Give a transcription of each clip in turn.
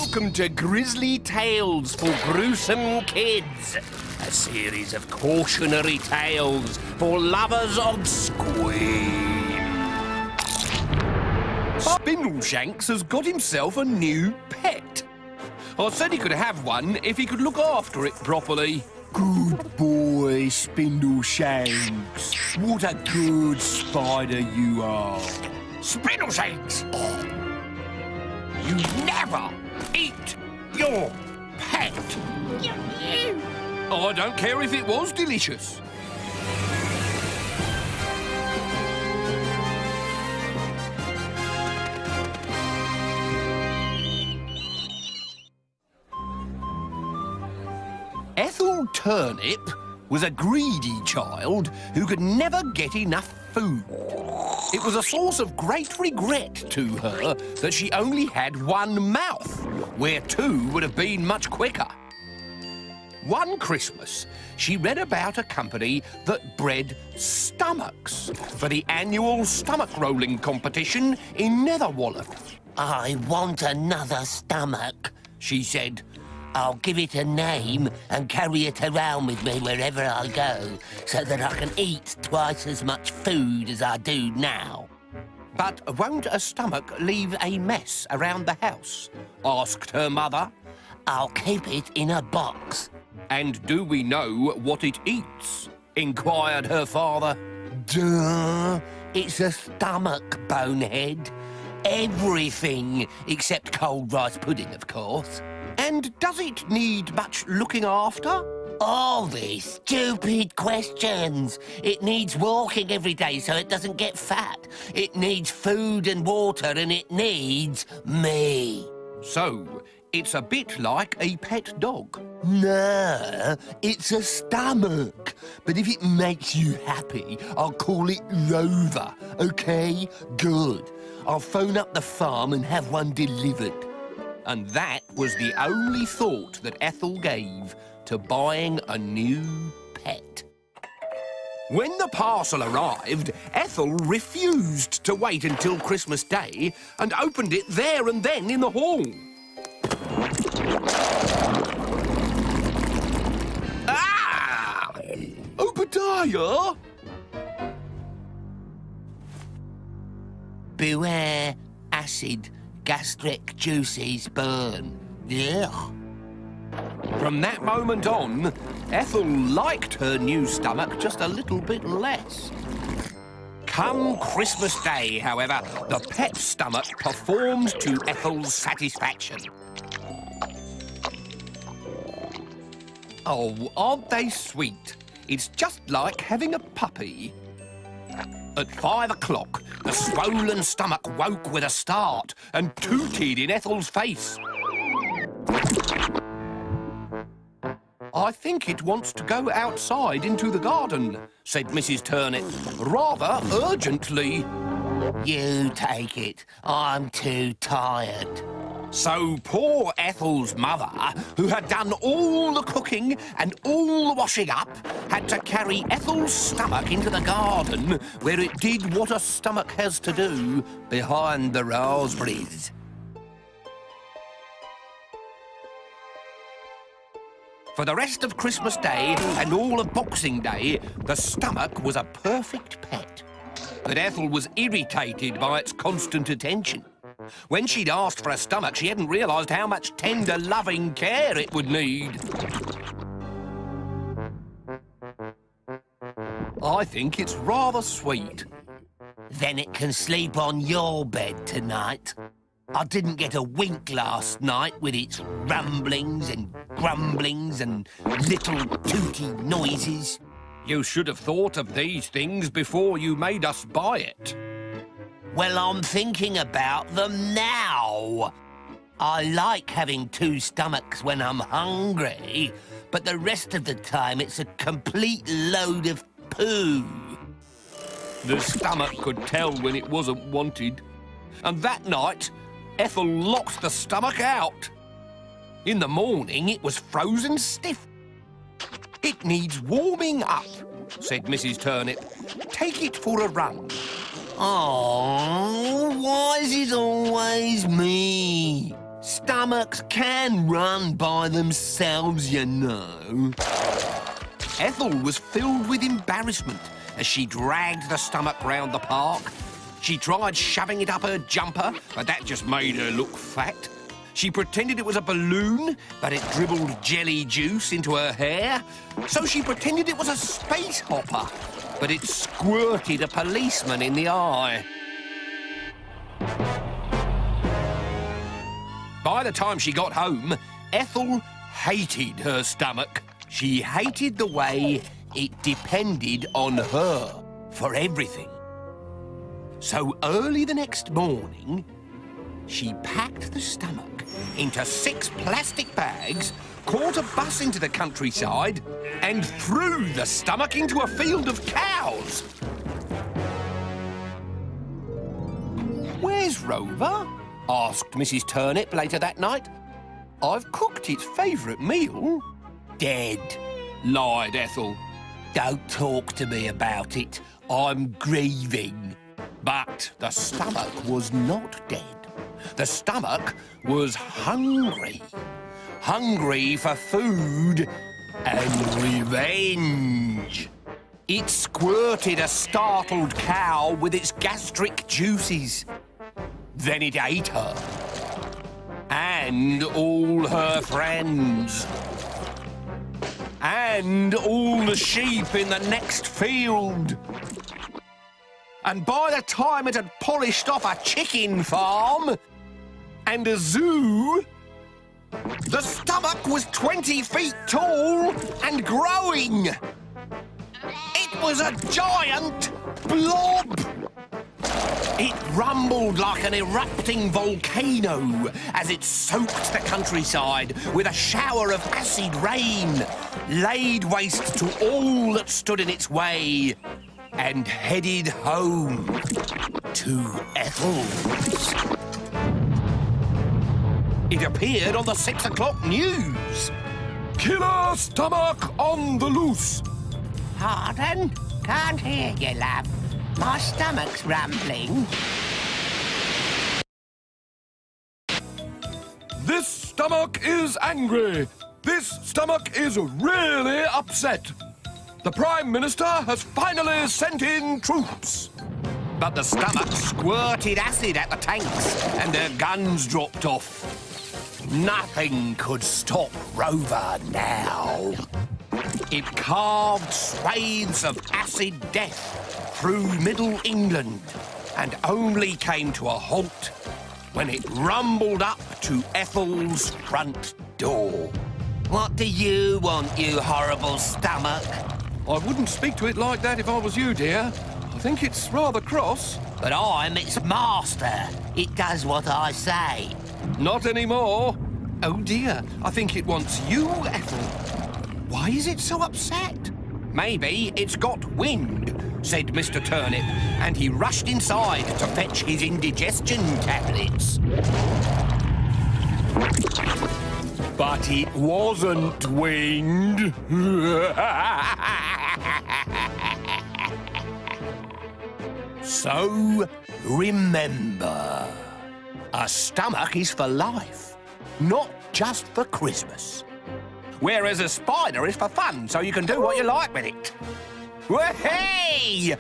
Welcome to Grizzly Tales for Gruesome Kids, a series of cautionary tales for lovers of squeam. Spindleshanks has got himself a new pet. I said he could have one if he could look after it properly. Good boy, Spindleshanks. What a good spider you are. Spindleshanks! You never eat your pet. I don't care if it was delicious. Ethel Turnip was a greedy child who could never get enough food. It was a source of great regret to her that she only had one mouth, where two would have been much quicker. One Christmas, she read about a company that bred stomachs for the annual stomach rolling competition in Netherwallet. I want another stomach, she said. I'll give it a name and carry it around with me wherever I go, so that I can eat twice as much food as I do now. But won't a stomach leave a mess around the house? Asked her mother. I'll keep it in a box. And do we know what it eats? Inquired her father. Duh! It's a stomach, bonehead. Everything except cold rice pudding, of course. And does it need much looking after? All these stupid questions. It needs walking every day so it doesn't get fat. It needs food and water, and it needs me. So, it's a bit like a pet dog. No, it's a stomach. But if it makes you happy, I'll call it Rover, OK? Good. I'll phone up the farm and have one delivered. And that was the only thought that Ethel gave to buying a new pet. When the parcel arrived, Ethel refused to wait until Christmas Day and opened it there and then in the hall. Ah! Obadiah! Beware acid. Gastric juices burn. Ugh. From that moment on, Ethel liked her new stomach just a little bit less. Come Christmas Day, however, the pet stomach performed to Ethel's satisfaction. Oh, aren't they sweet? It's just like having a puppy. At 5 o'clock, the swollen stomach woke with a start and tooted in Ethel's face. I think it wants to go outside into the garden, said Mrs. Turnip, rather urgently. You take it. I'm too tired. So poor Ethel's mother, who had done all the cooking and all the washing up, had to carry Ethel's stomach into the garden, where it did what a stomach has to do behind the raspberries. For the rest of Christmas Day and all of Boxing Day, the stomach was a perfect pet. But Ethel was irritated by its constant attention. When she'd asked for a stomach, she hadn't realised how much tender, loving care it would need. I think it's rather sweet. Then it can sleep on your bed tonight. I didn't get a wink last night with its rumblings and grumblings and little tooty noises. You should have thought of these things before you made us buy it. Well, I'm thinking about them now. I like having two stomachs when I'm hungry, but the rest of the time it's a complete load of poo. The stomach could tell when it wasn't wanted. And that night, Ethel locked the stomach out. In the morning, it was frozen stiff. It needs warming up, said Mrs. Turnip. Take it for a run. Oh, why is it always me? stomachs can run by themselves, you know. Ethel was filled with embarrassment as she dragged the stomach round the park. She tried shoving it up her jumper, but that just made her look fat. She pretended it was a balloon, but it dribbled jelly juice into her hair. So she pretended it was a space hopper, but it squirted a policeman in the eye. By the time she got home, Ethel hated her stomach. She hated the way it depended on her for everything. So early the next morning, she packed the stomach into 6 plastic bags, caught a bus into the countryside, and threw the stomach into a field of cows. "Where's Rover?" asked Mrs. Turnip later that night. "I've cooked its favourite meal." Dead. Lied Ethel. Don't talk to me about it. I'm grieving. But the stomach was not dead. The stomach was hungry. Hungry for food and revenge. It squirted a startled cow with its gastric juices. Then it ate her. And all her friends. And all the sheep in the next field. And by the time it had polished off a chicken farm and a zoo, the stomach was 20 feet tall and growing. It was a giant blob. It rumbled like an erupting volcano as it soaked the countryside with a shower of acid rain, laid waste to all that stood in its way, and headed home to Ethel's. It appeared on the 6 o'clock news. "Killer stomach on the loose." Pardon? Can't hear you, love. My stomach's rumbling. "This stomach is angry. This stomach is really upset. The Prime Minister has finally sent in troops." But the stomach squirted acid at the tanks and their guns dropped off. Nothing could stop Rover now. It carved swathes of acid death through Middle England and only came to a halt when it rumbled up to Ethel's front door. What do you want, you horrible stomach? "I wouldn't speak to it like that if I was you, dear. I think it's rather cross." But I'm its master. It does what I say. "Not anymore." "Oh dear, I think it wants you, Ethel. Why is it so upset?" "Maybe it's got wind," said Mr. Turnip, and he rushed inside to fetch his indigestion tablets. But it wasn't wind. So remember, a stomach is for life, not just for Christmas. Whereas a spider is for fun, so you can do what you like with it. Hey!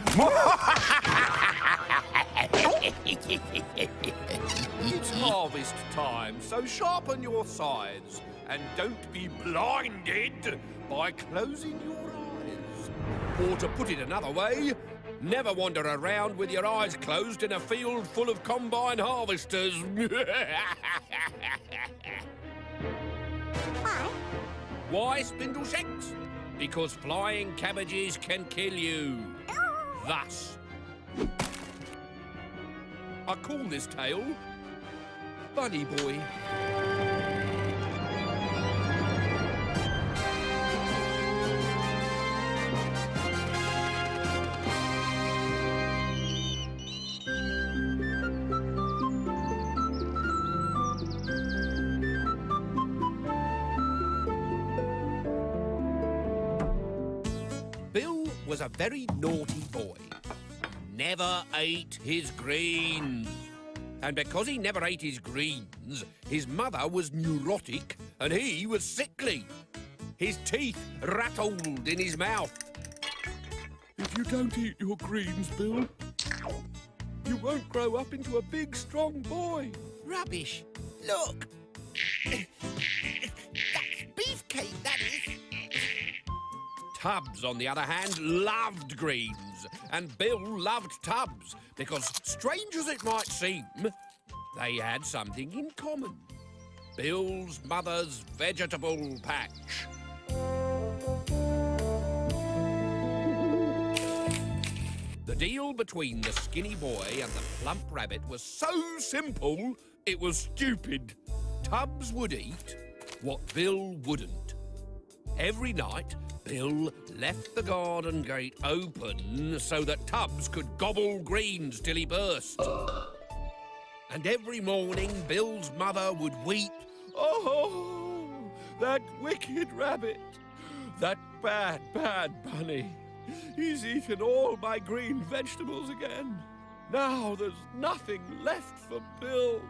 It's harvest time, so sharpen your scythes and don't be blinded by closing your eyes. Or to put it another way, never wander around with your eyes closed in a field full of combine harvesters. Why spindle shanks? Because flying cabbages can kill you. Thus, I call this tale Bunny Boy. Bill was a very naughty boy. Never ate his greens. And because he never ate his greens, his mother was neurotic and he was sickly. His teeth rattled in his mouth. If you don't eat your greens, Bill, you won't grow up into a big, strong boy. Rubbish. Look. That's beefcake, that is. Tubbs, on the other hand, loved greens, and Bill loved Tubbs because, strange as it might seem, they had something in common. Bill's mother's vegetable patch. The deal between the skinny boy and the plump rabbit was so simple, it was stupid. Tubbs would eat what Bill wouldn't. Every night, Bill left the garden gate open so that Tubbs could gobble greens till he burst. And every morning, Bill's mother would weep, "Oh, that wicked rabbit! That bad, bad bunny! He's eaten all my green vegetables again. Now there's nothing left for Bill."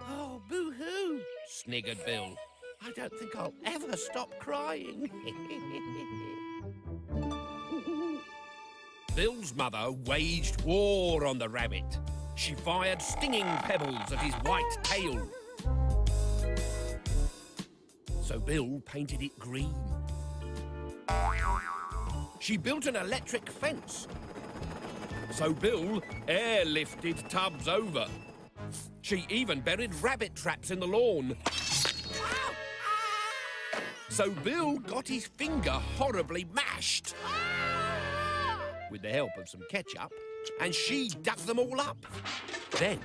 Oh, boo-hoo, sniggered Bill. I don't think I'll ever stop crying. Bill's mother waged war on the rabbit. She fired stinging pebbles at his white tail. So Bill painted it green. She built an electric fence. So Bill airlifted Tubbs over. She even buried rabbit traps in the lawn. So Bill got his finger horribly mashed. With the help of some ketchup, and she dug them all up. Then,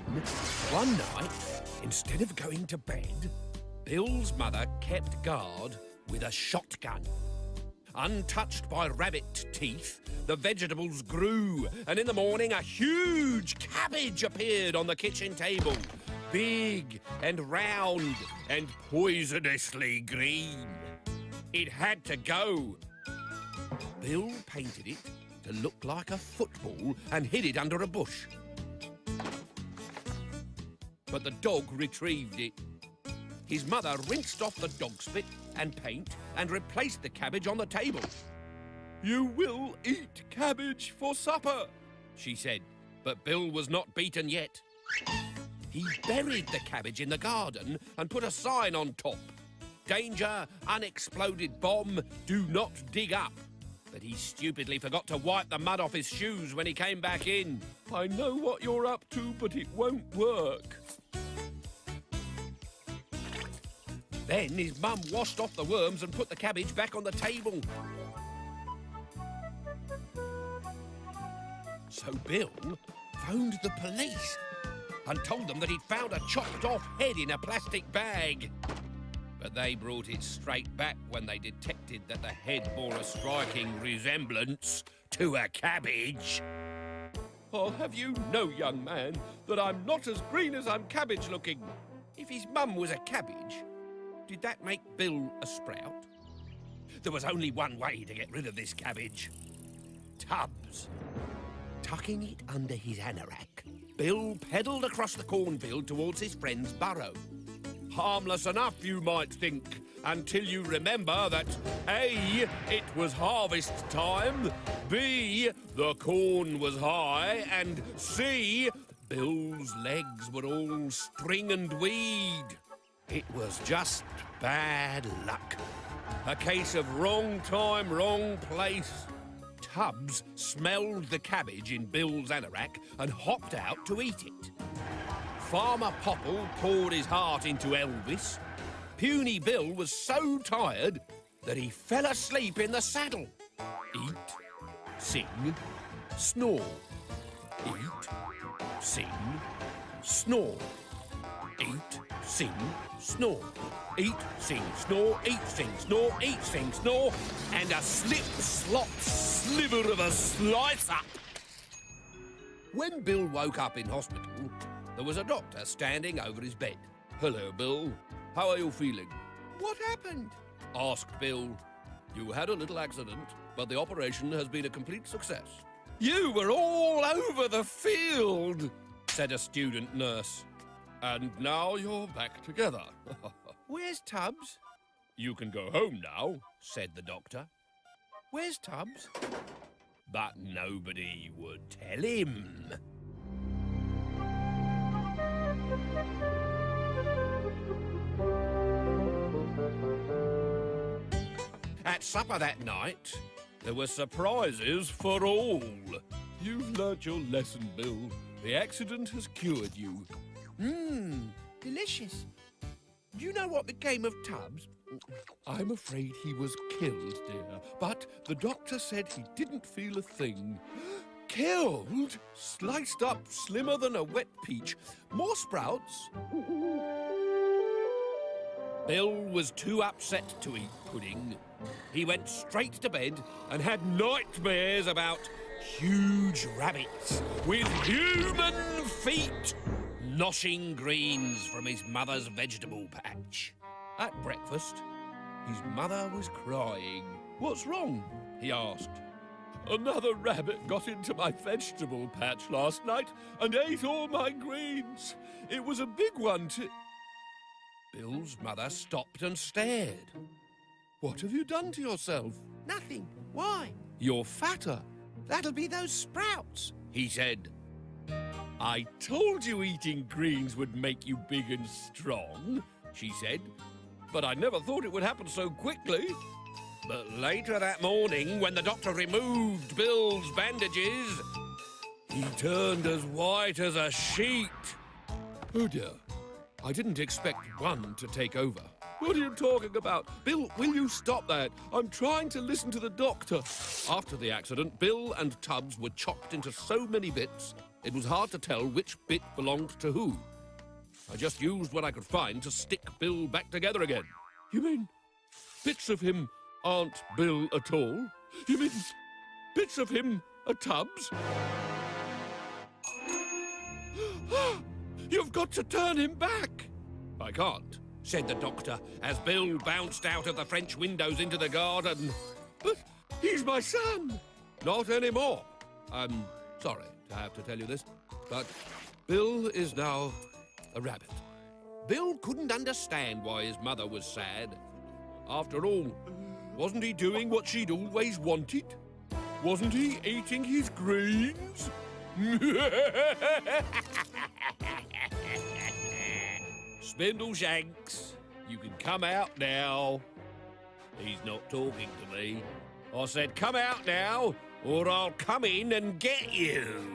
one night, instead of going to bed, Bill's mother kept guard with a shotgun. Untouched by rabbit teeth, the vegetables grew, and in the morning a huge cabbage appeared on the kitchen table. Big and round and poisonously green. It had to go. Bill painted it to look like a football and hid it under a bush. But the dog retrieved it. His mother rinsed off the dog spit and paint and replaced the cabbage on the table. "You will eat cabbage for supper," she said, but Bill was not beaten yet. He buried the cabbage in the garden and put a sign on top. "Danger, unexploded bomb, do not dig up." But he stupidly forgot to wipe the mud off his shoes when he came back in. "I know what you're up to, but it won't work." Then his mum washed off the worms and put the cabbage back on the table. So Bill phoned the police and told them that he'd found a chopped off head in a plastic bag. But they brought it straight back when they detected that the head bore a striking resemblance to a cabbage. "I'll have you know, young man, that I'm not as green as I'm cabbage-looking." If his mum was a cabbage, did that make Bill a sprout? There was only one way to get rid of this cabbage. Tubbs. Tucking it under his anorak, Bill pedalled across the cornfield towards his friend's burrow. Harmless enough, you might think, until you remember that A, it was harvest time, B, the corn was high, and C, Bill's legs were all string and weed. It was just bad luck. A case of wrong time, wrong place. Tubbs smelled the cabbage in Bill's anorak and hopped out to eat it. Farmer Popple poured his heart into Elvis. Puny Bill was so tired that he fell asleep in the saddle. Eat, sing, snore. Eat, sing, snore. Eat, sing, snore. Eat, sing, snore. Eat, sing, snore. Eat, sing, snore. And a slip, slop, sliver of a slice-up. When Bill woke up in hospital, there was a doctor standing over his bed. "Hello, Bill. How are you feeling?" "What happened?" asked Bill. "You had a little accident, but the operation has been a complete success." "You were all over the field," said a student nurse. And now you're back together. Where's Tubbs? You can go home now, Said the doctor. Where's Tubbs? But nobody would tell him. At supper that night, there were surprises for all. You've learnt your lesson, Bill. The accident has cured you. Delicious. Do you know what became of Tubbs? I'm afraid he was killed, dear, but the doctor said he didn't feel a thing. Killed? Sliced up slimmer than a wet peach. More sprouts? Bill was too upset to eat pudding. He went straight to bed and had nightmares about huge rabbits with human feet noshing greens from his mother's vegetable patch. At breakfast, his mother was crying. "What's wrong?" he asked. "Another rabbit got into my vegetable patch last night and ate all my greens. It was a big one too." Bill's mother stopped and stared. "What have you done to yourself?" Nothing. Why? "You're fatter," That'll be those sprouts. he said. "I told you eating greens would make you big and strong," she said. "But I never thought it would happen so quickly." But later that morning, when the doctor removed Bill's bandages, he turned as white as a sheet. "Oh dear, I didn't expect one to take over." "What are you talking about? Bill, will you stop that? I'm trying to listen to the doctor." After the accident, Bill and Tubbs were chopped into so many bits, it was hard to tell which bit belonged to who. I just used what I could find to stick Bill back together again. "You mean bits of him aren't Bill at all? You mean bits of him are Tubbs?" "You've got to turn him back." "I can't," said the doctor, as Bill bounced out of the French windows into the garden. "But he's my son." "Not anymore. I'm sorry to have to tell you this, but Bill is now a rabbit." Bill couldn't understand why his mother was sad. After all, wasn't he doing what she'd always wanted? Wasn't he eating his greens? Spindleshanks, you can come out now. He's not talking to me. I said, come out now, or I'll come in and get you.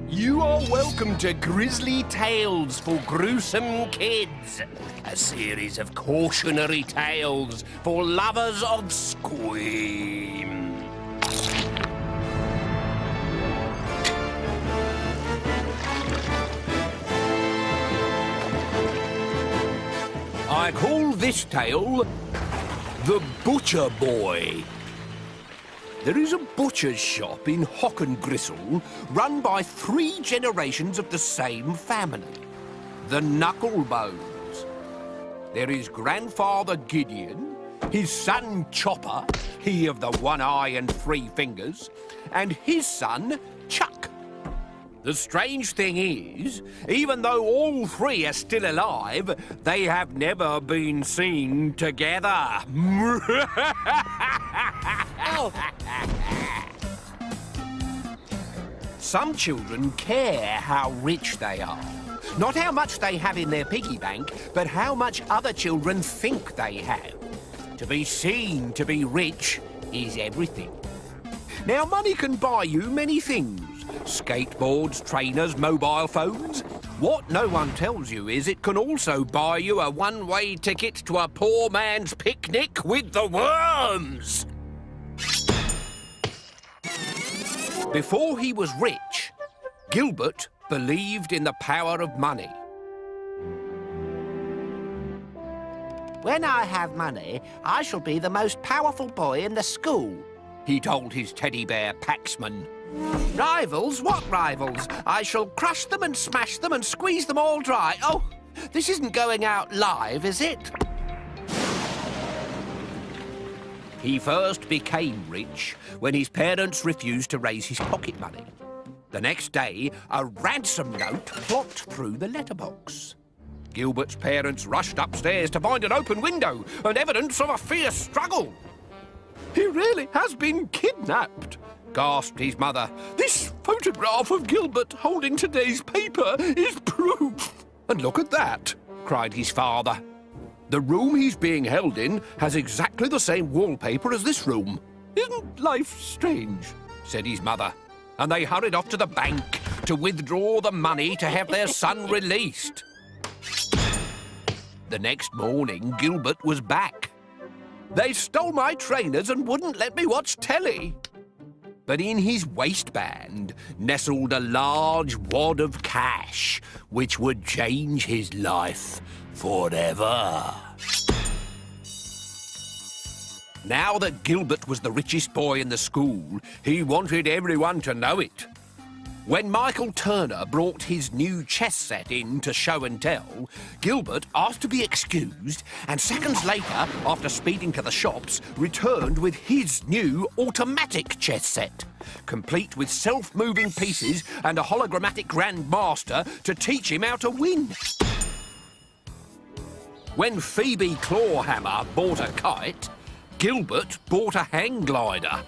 You are welcome to Grizzly Tales for Gruesome Kids, a series of cautionary tales for lovers of scream. I call this tale The Butcher Boy. There is a butcher's shop in Grizzly run by 3 generations of the same family, the Knucklebones. There is grandfather Gideon, his son Chopper, he of the 1 eye and 3 fingers, and his son Chuck. The strange thing is, even though all 3 are still alive, they have never been seen together. Some children care how rich they are. Not how much they have in their piggy bank, but how much other children think they have. To be seen to be rich is everything. Now, money can buy you many things. Skateboards, trainers, mobile phones. What no one tells you is it can also buy you a one-way ticket to a poor man's picnic with the worms. Before he was rich, Gilbert believed in the power of money. When I have money, I shall be the most powerful boy in the school, he told his teddy bear Paxman. Rivals? What rivals? I shall crush them and smash them and squeeze them all dry. Oh, this isn't going out live, is it? He first became rich when his parents refused to raise his pocket money. The next day, a ransom note plopped through the letterbox. Gilbert's parents rushed upstairs to find an open window and evidence of a fierce struggle. "He really has been kidnapped," gasped his mother. "This photograph of Gilbert holding today's paper is proof." "And look at that," cried his father. "The room he's being held in has exactly the same wallpaper as this room. Isn't life strange?" said his mother. And they hurried off to the bank to withdraw the money to have their son released. The next morning, Gilbert was back. "They stole my trainers and wouldn't let me watch telly." But in his waistband nestled a large wad of cash, which would change his life forever. Now that Gilbert was the richest boy in the school, he wanted everyone to know it. When Michael Turner brought his new chess set in to show and tell, Gilbert asked to be excused, and seconds later, after speeding to the shops, returned with his new automatic chess set, complete with self-moving pieces and a hologrammatic grandmaster to teach him how to win. When Phoebe Clawhammer bought a kite, Gilbert bought a hang glider.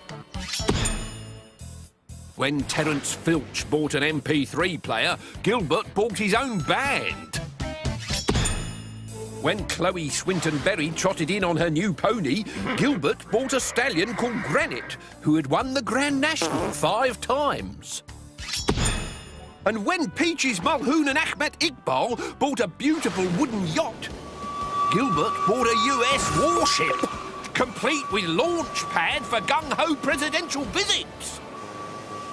When Terence Filch bought an MP3 player, Gilbert bought his own band. When Chloe Swinton-Berry trotted in on her new pony, Gilbert bought a stallion called Granite, who had won the Grand National 5 times. And when Peaches Mulhoon and Ahmet Iqbal bought a beautiful wooden yacht, Gilbert bought a US warship, complete with launch pad for gung-ho presidential visits.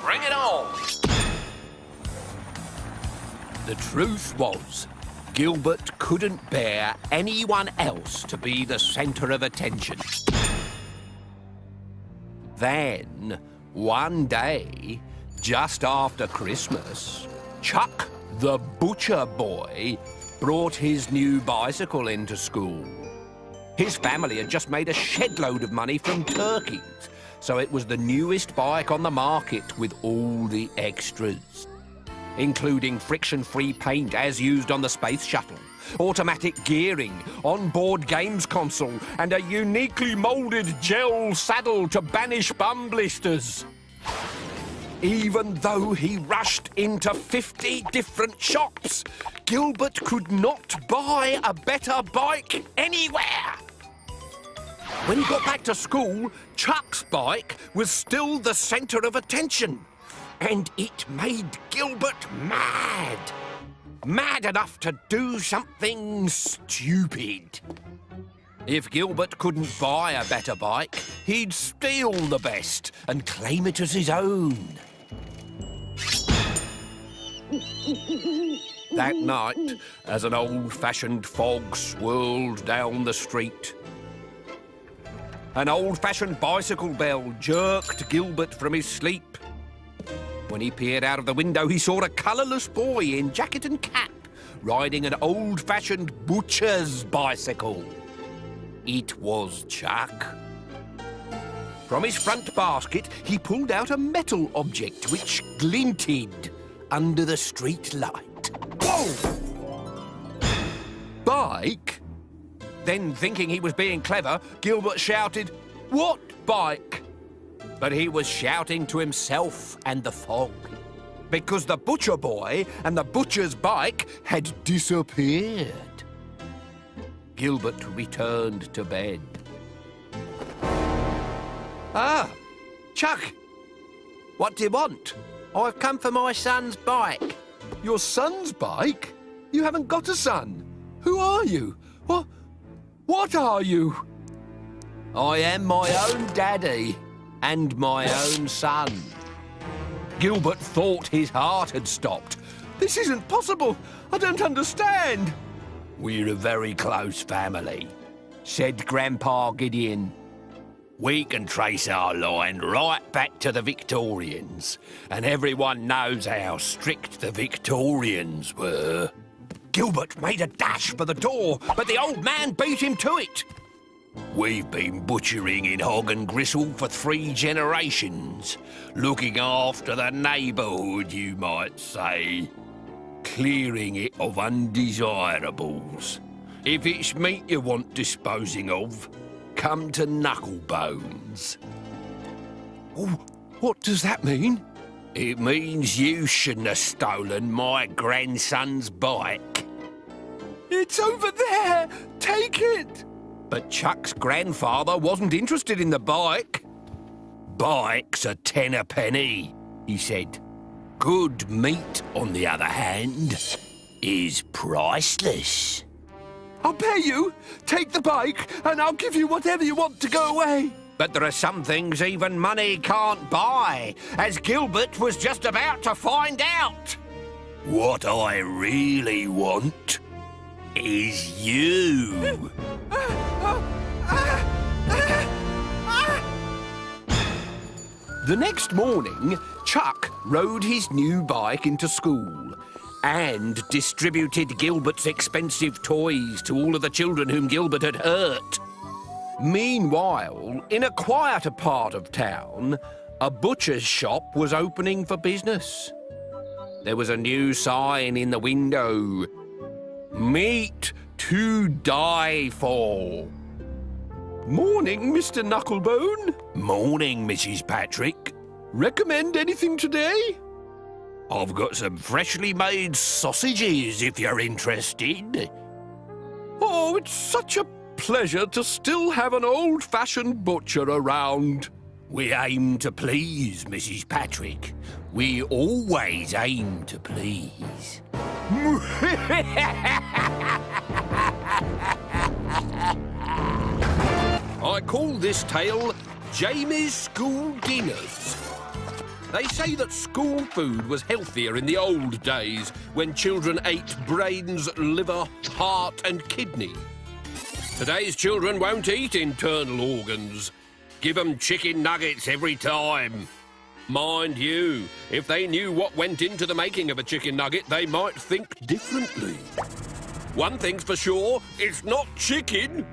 Bring it on! The truth was, Gilbert couldn't bear anyone else to be the centre of attention. Then, one day, just after Christmas, Chuck the butcher boy brought his new bicycle into school. His family had just made a shed load of money from turkeys, so it was the newest bike on the market with all the extras, including friction-free paint as used on the space shuttle, automatic gearing, onboard games console, and a uniquely moulded gel saddle to banish bum blisters. Even though he rushed into 50 different shops, Gilbert could not buy a better bike anywhere. When he got back to school, Chuck's bike was still the centre of attention, and it made Gilbert mad. Mad enough to do something stupid. If Gilbert couldn't buy a better bike, he'd steal the best and claim it as his own. That night, as an old-fashioned fog swirled down the street, an old-fashioned bicycle bell jerked Gilbert from his sleep. When he peered out of the window, he saw a colourless boy in jacket and cap riding an old-fashioned butcher's bicycle. It was Chuck. From his front basket, he pulled out a metal object which glinted under the street light. Whoa! Bike? Then, thinking he was being clever, Gilbert shouted, "What bike?" But he was shouting to himself and the fog, because the butcher boy and the butcher's bike had disappeared. Gilbert returned to bed. "Ah, Chuck, what do you want?" "I've come for my son's bike." Your son's bike? You haven't got a son. Who are you? What are you? I am my own daddy and my own son. Gilbert thought his heart had stopped. This isn't possible. I don't understand. We're a very close family, said Grandpa Gideon. We can trace our line right back to the Victorians, and everyone knows how strict the Victorians were. Gilbert made a dash for the door, but the old man beat him to it. We've been butchering in Hog and Gristle for 3 generations, looking after the neighbourhood, you might say, clearing it of undesirables. If it's meat you want disposing of, come to Knucklebones. Oh, what does that mean? It means you shouldn't have stolen my grandson's bike. It's over there! Take it! But Chuck's grandfather wasn't interested in the bike. Bikes are 10 a penny, he said. Good meat, on the other hand, is priceless. I'll pay you. Take the bike, and I'll give you whatever you want to go away. But there are some things even money can't buy, as Gilbert was just about to find out. What I really want is you. The next morning, Chuck rode his new bike into school And distributed Gilbert's expensive toys to all of the children whom Gilbert had hurt. Meanwhile, in a quieter part of town, a butcher's shop was opening for business. There was a new sign in the window. Meat to die for. Morning, Mr. Knucklebone. Morning, Mrs. Patrick. Recommend anything today? I've got some freshly made sausages, if you're interested. Oh, it's such a pleasure to still have an old-fashioned butcher around. We aim to please, Mrs. Patrick. We always aim to please. I call this tale Jamie's School Dinners. They say that school food was healthier in the old days, when children ate brains, liver, heart and kidney. Today's children won't eat internal organs. Give them chicken nuggets every time. Mind you, if they knew what went into the making of a chicken nugget, they might think differently. One thing's for sure, it's not chicken.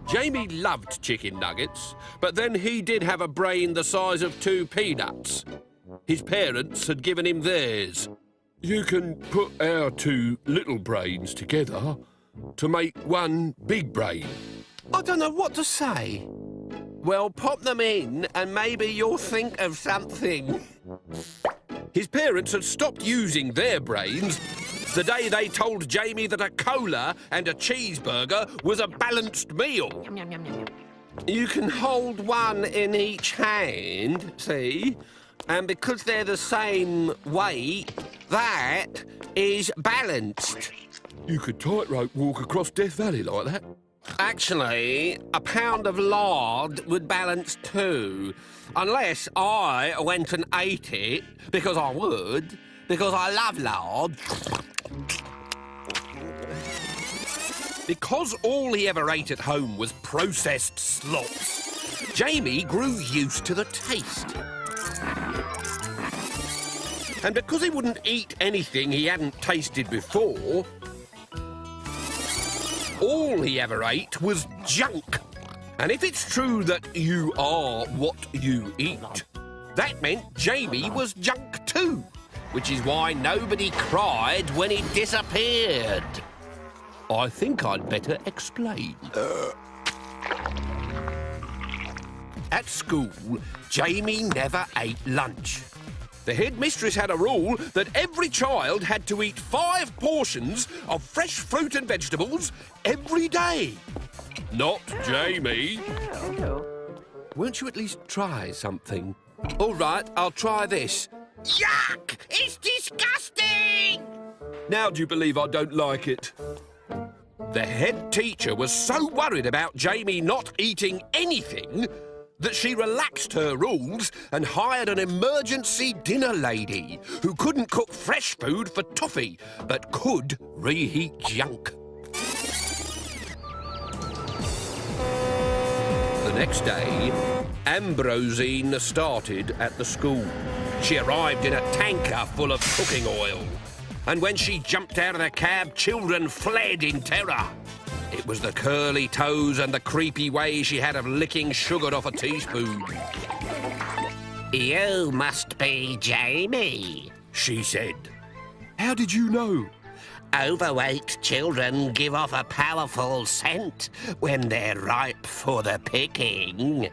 Jamie loved chicken nuggets, but then he did have a brain the size of 2 peanuts. His parents had given him theirs. You can put our 2 little brains together to make one big brain. I don't know what to say. Well, pop them in and maybe you'll think of something. His parents had stopped using their brains the day they told Jamie that a cola and a cheeseburger was a balanced meal. You can hold one in each hand, see? And because they're the same weight, that is balanced. You could tightrope walk across Death Valley like that. Actually, a pound of lard would balance 2. Unless I went and ate it, because I would, because I love lard. Because all he ever ate at home was processed slops, Jamie grew used to the taste. And because he wouldn't eat anything he hadn't tasted before, all he ever ate was junk. And if it's true that you are what you eat, that meant Jamie was junk too, which is why nobody cried when he disappeared. I think I'd better explain. At school, Jamie never ate lunch. The headmistress had a rule that every child had to eat 5 portions of fresh fruit and vegetables every day. Not Jamie. Won't you at least try something? All right, I'll try this. Yuck! It's disgusting! Now do you believe I don't like it? The head teacher was so worried about Jamie not eating anything that she relaxed her rules and hired an emergency dinner lady who couldn't cook fresh food for Toffee, but could reheat junk. The next day, Ambrosine started at the school. She arrived in a tanker full of cooking oil. And when she jumped out of the cab, children fled in terror. It was the curly toes and the creepy way she had of licking sugar off a teaspoon. You must be Jamie, she said. How did you know? Overweight children give off a powerful scent when they're ripe for the picking.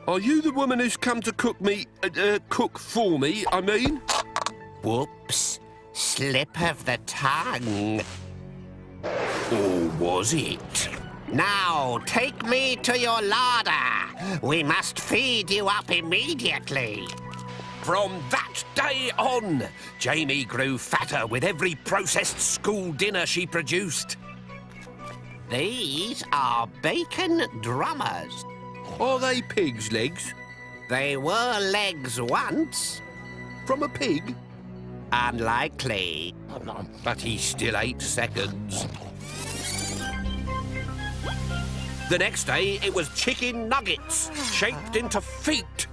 Are you the woman who's come to cook for me, I mean? Whoops. Slip of the tongue. Or was it? Now, take me to your larder. We must feed you up immediately. From that day on, Jamie grew fatter with every processed school dinner she produced. These are bacon drummers. Are they pig's legs? They were legs once. From a pig? Unlikely. But he still ate seconds. The next day, it was chicken nuggets, shaped into feet.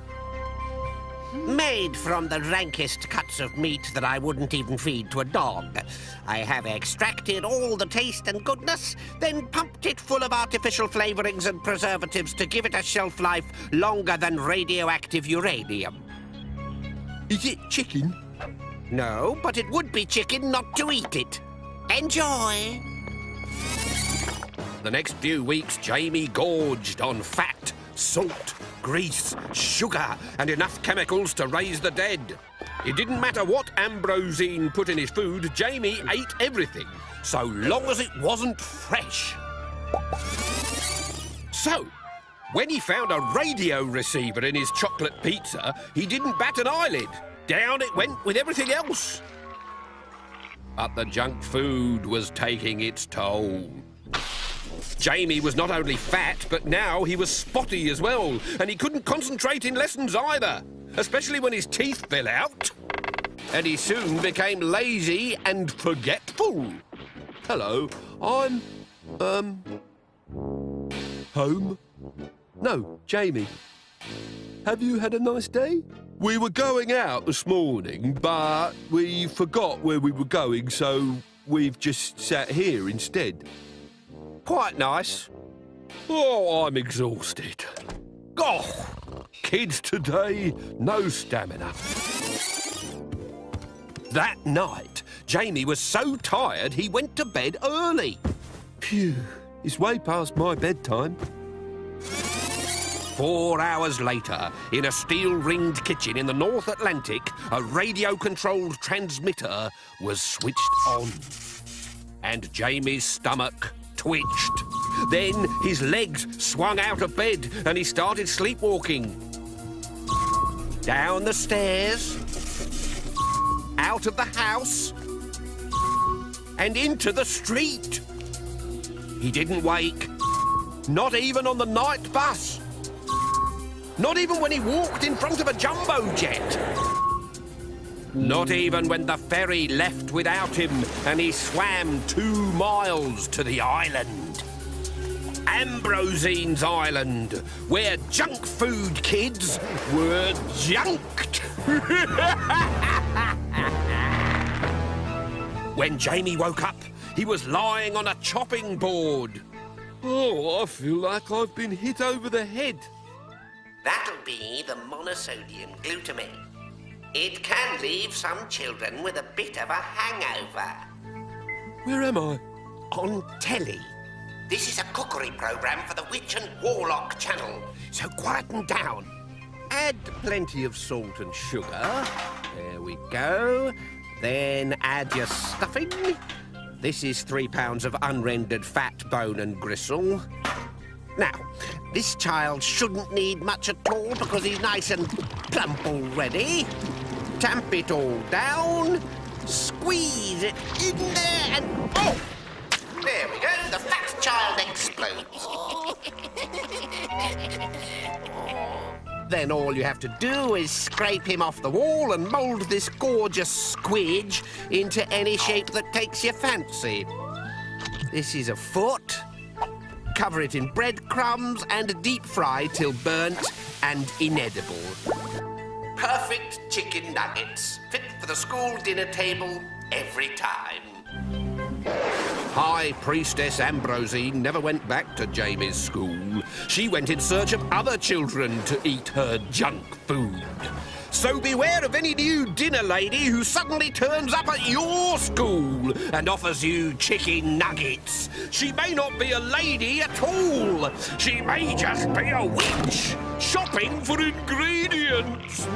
Made from the rankest cuts of meat that I wouldn't even feed to a dog. I have extracted all the taste and goodness, then pumped it full of artificial flavourings and preservatives to give it a shelf life longer than radioactive uranium. Is it chicken? No, but it would be chicken not to eat it. Enjoy! The next few weeks, Jamie gorged on fat, salt, grease, sugar, and enough chemicals to raise the dead. It didn't matter what Ambrosine put in his food, Jamie ate everything, so long as it wasn't fresh. So, when he found a radio receiver in his chocolate pizza, he didn't bat an eyelid. Down it went with everything else. But the junk food was taking its toll. Jamie was not only fat, but now he was spotty as well, and he couldn't concentrate in lessons either, especially when his teeth fell out. And he soon became lazy and forgetful. Hello, I'm, home? No, Jamie. Have you had a nice day? We were going out this morning, but we forgot where we were going, so we've just sat here instead. Quite nice. Oh, I'm exhausted. Oh, kids today, no stamina. That night, Jamie was so tired he went to bed early. Phew, it's way past my bedtime. 4 hours later, in a steel-ringed kitchen in the North Atlantic, a radio-controlled transmitter was switched on. And Jamie's stomach twitched. Then his legs swung out of bed and he started sleepwalking. Down the stairs, out of the house, and into the street. He didn't wake, not even on the night bus. Not even when he walked in front of a jumbo jet. Not even when the ferry left without him and he swam 2 miles to the island. Ambrosine's Island, where junk food kids were junked. When Jamie woke up, he was lying on a chopping board. Oh, I feel like I've been hit over the head. That'll be the monosodium glutamate. It can leave some children with a bit of a hangover. Where am I? On telly. This is a cookery program for the Witch and Warlock channel, so quieten down. Add plenty of salt and sugar. There we go. Then add your stuffing. This is 3 pounds of unrendered fat, bone and gristle. Now, This child shouldn't need much at all because he's nice and plump already. Tamp it all down, squeeze it in there, and oh! There we go, the fat child explodes. Then all you have to do is scrape him off the wall and mould this gorgeous squidge into any shape that takes your fancy. This is a foot. Cover it in breadcrumbs and deep fry till burnt and inedible. Perfect chicken nuggets, fit for the school dinner table every time. High Priestess Ambrosine never went back to Jamie's school. She went in search of other children to eat her junk food. So beware of any new dinner lady who suddenly turns up at your school and offers you chicken nuggets. She may not be a lady at all. She may just be a witch shopping for ingredients.